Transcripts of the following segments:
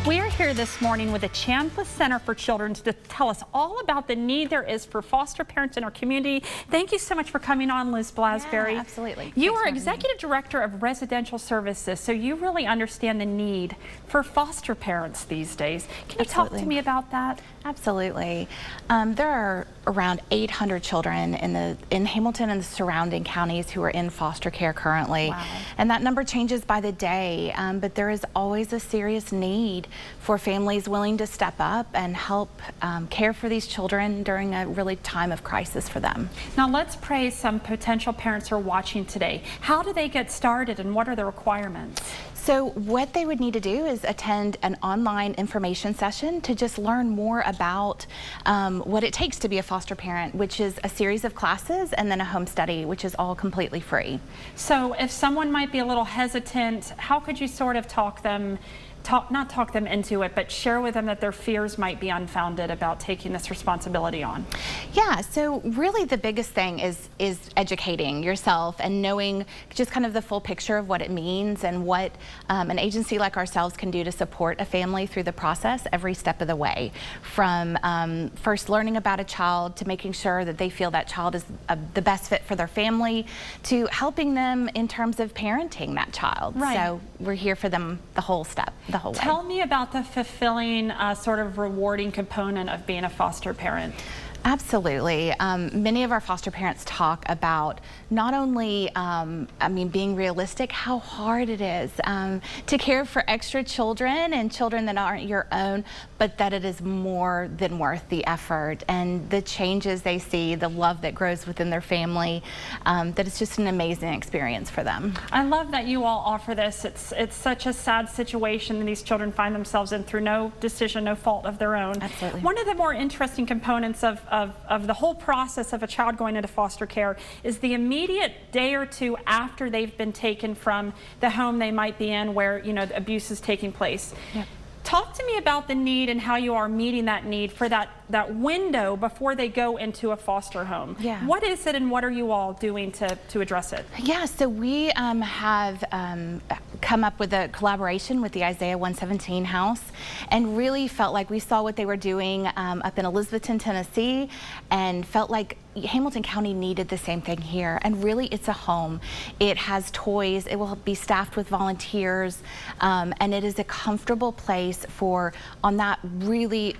We are here this morning with the Chambliss Center for Children to tell us all about the need there is for foster parents in our community. Thank you so much for coming on, Liz Blasberry. Yeah, absolutely. You are Executive Director of Residential Services, so you really understand the need for foster parents these days. Can you talk to me about that? Absolutely. There are around 800 children in Hamilton and the surrounding counties who are in foster care currently. Wow. And that number changes by the day, but there is always a serious need for families willing to step up and help care for these children during a really time of crisis for them. Now let's pray some potential parents are watching today. How do they get started and what are the requirements? So what they would need to do is attend an online information session to just learn more about what it takes to be a foster parent, which is a series of classes and then a home study, which is all completely free. So if someone might be a little hesitant, how could you sort of not talk them into it, but share with them that their fears might be unfounded about taking this responsibility on? Yeah, so really the biggest thing is educating yourself and knowing just kind of the full picture of what it means and what an agency like ourselves can do to support a family through the process every step of the way. From first learning about a child to making sure that they feel that child is the best fit for their family to helping them in terms of parenting that child. Right. So we're here for them the whole step. Tell me about the fulfilling, sort of rewarding component of being a foster parent. Absolutely. Many of our foster parents talk about not only, being realistic, how hard it is to care for extra children and children that aren't your own, but that it is more than worth the effort and the changes they see, the love that grows within their family, that it's just an amazing experience for them. I love that you all offer this. It's such a sad situation that these children find themselves in through no decision, no fault of their own. Absolutely. One of the more interesting components of the whole process of a child going into foster care is the immediate day or two after they've been taken from the home they might be in where, you know, the abuse is taking place. Yep. Talk to me about the need and how you are meeting that need for that window before they go into a foster home. Yeah. What is it and what are you all doing to address it? Yeah, so we have come up with a collaboration with the Isaiah 117 house and really felt like we saw what they were doing up in Elizabethton, Tennessee, and felt like Hamilton County needed the same thing here. And really it's a home. It has toys, it will be staffed with volunteers, and it is a comfortable place for on that really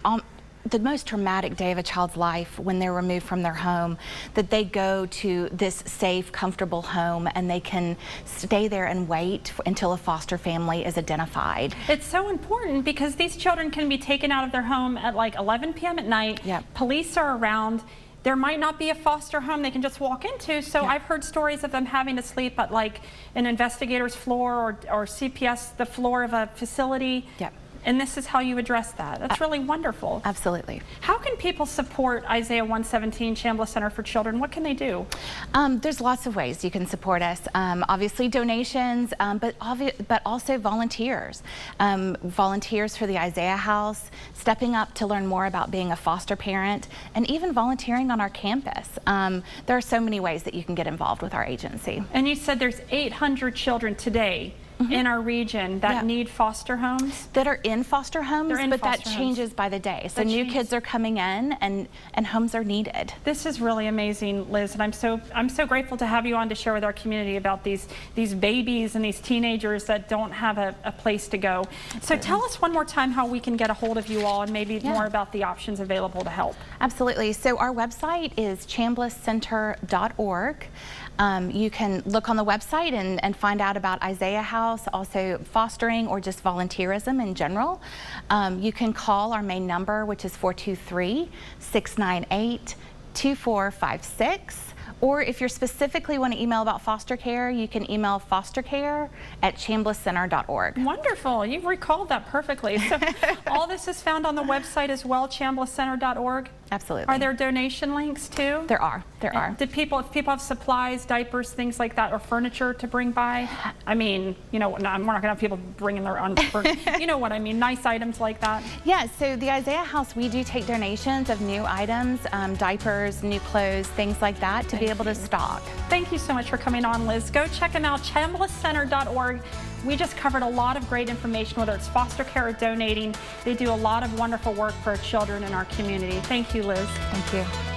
the most traumatic day of a child's life when they're removed from their home, that they go to this safe, comfortable home and they can stay there and wait until a foster family is identified. It's so important because these children can be taken out of their home at like 11 p.m. at night. Yep. Police are around. There might not be a foster home they can just walk into, so Yeah. I've heard stories of them having to sleep at like an investigator's floor or CPS, the floor of a facility. Yep. And this is how you address that. That's really wonderful. Absolutely. How can people support Isaiah 117 Chambliss Center for Children? What can they do? There's lots of ways you can support us. Obviously donations, but also volunteers. Volunteers for the Isaiah House, stepping up to learn more about being a foster parent, and even volunteering on our campus. There are so many ways that you can get involved with our agency. And you said there's 800 children today in our region that need foster homes? That are in foster homes, but that changes by the day. So new kids are coming in and homes are needed. This is really amazing, Liz, and I'm so grateful to have you on to share with our community about these babies and these teenagers that don't have a place to go. Absolutely. So tell us one more time how we can get a hold of you all and maybe more about the options available to help. Absolutely. So our website is chamblisscenter.org. You can look on the website and find out about Isaiah House, also fostering or just volunteerism in general. You can call our main number, which is 423-698-2456. Or if you specifically want to email about foster care, you can email fostercare@chamblisscenter.org. Wonderful. You've recalled that perfectly. So all this is found on the website as well, chamblisscenter.org? Absolutely. Are there donation links too? There are. If people have supplies, diapers, things like that, or furniture to bring by? I mean, you know, we're not going to have people bringing their own you know what I mean, nice items like that? Yeah, so the Isaiah House, we do take donations of new items, diapers, new clothes, things like that to be able to stock. Thank you so much for coming on, Liz. Go check them out, chamblisscenter.org. We just covered a lot of great information, whether it's foster care or donating. They do a lot of wonderful work for children in our community. Thank you, Liz. Thank you.